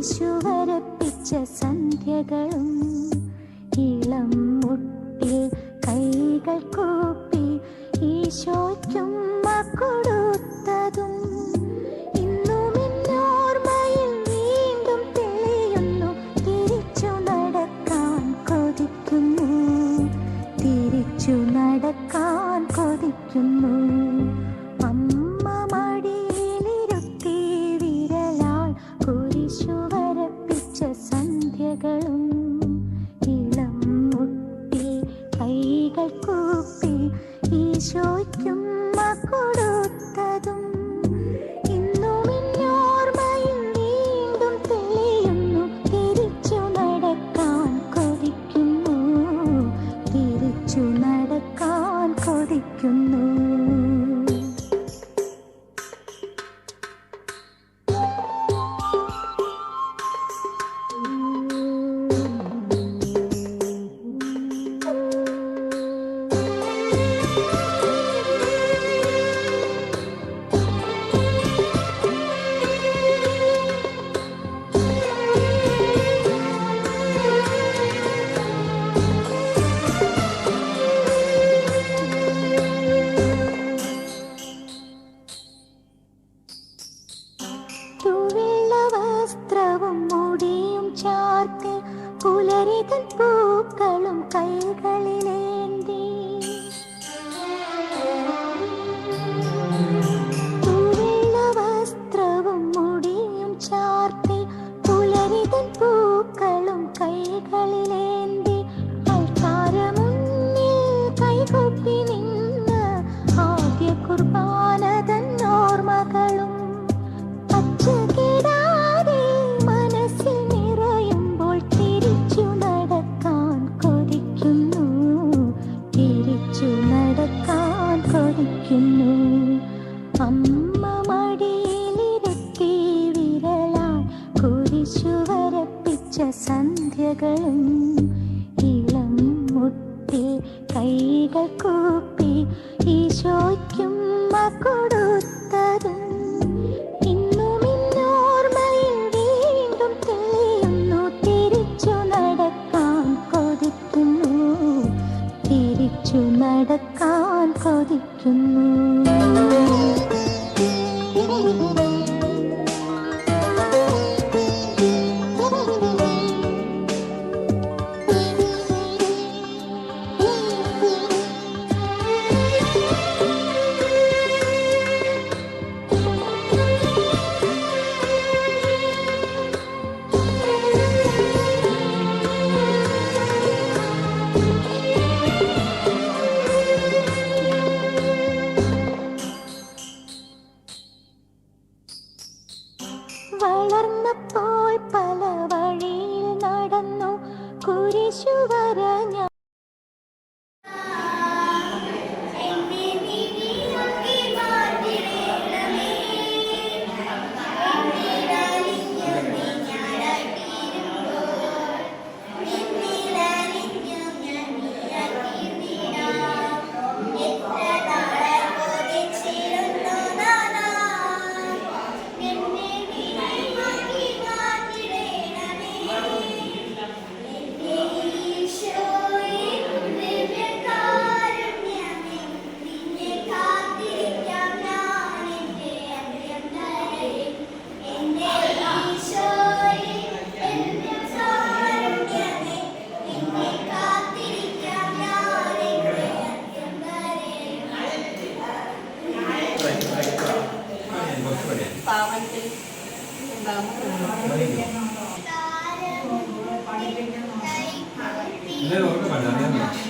കുരിശു വരപ്പിച്ച സന്ധ്യകളും ഇളം മുട്ടിൽ കൈകൾ കൂപ്പി ഈശോയ്ക്കുമ്മ കൊടുത്തതും ഇന്നും എന്നോർമ്മയിൽ വീണ്ടും തെളിയുന്നു. തിരിച്ചു നടക്കാൻ കൊതിക്കുന്നു, തിരിച്ചു നടക്കാൻ കൊതിക്കുന്നു. അമ്മ മടിയിലിരുത്തി വിരലാൽ കുരിശു വരപ്പിച്ച സന്ധ്യകളും ഇളം മുട്ടിൽ കൈകൾ കൂപ്പി ഈശോയ്ക്കുമ്മ കൊടുത്തതും ഇന്നും എന്നോർമ്മയിൽ വീണ്ടും തെളിയുന്നു. തിരിച്ചു നടക്കാൻ കൊതിക്കുന്നു, തിരിച്ചു നടക്കാൻ കൊതിക്കുന്നു. വസ്ത്രവും മുടിയും ചാർത്തി പുലരിതൻ പൂക്കളും കൈകളിലേന്തി തൂവെള്ള വസ്ത്രവും മുടിയും ചാർത്തി പുലരിതൻ പൂക്കളും കൈകളിലേന്തി അൽത്താരമുന്നിൽ കൈകൊപ്പി നിന്ന് ആദ്യ കുർബാന തൻ ഓർമ്മകളും പച്ചകിടാതെ മനസ്സിൽ നിറയുമ്പോൾ തിരിച്ചു നടക്കാൻ കൊതിക്കുന്നു, തിരിച്ചു നടക്കാൻ കൊതിക്കുന്നു. അമ്മ മടിയിലിരുത്തി വിരലാൽ കുരിശു വരപ്പിച്ച സന്ധ്യകളും ഇളം മുട്ടിൽ കൈകൾ കൂപ്പി ഈശോയ്ക്കുമ്മ കൊടുത്തതും നടക്കാൻ കൊതിക്കുന്നു. വളർന്നപ്പോൾ പല വഴിയിൽ നടന്നു കുരിശു വരഞ്ഞ 네, 오늘 만나면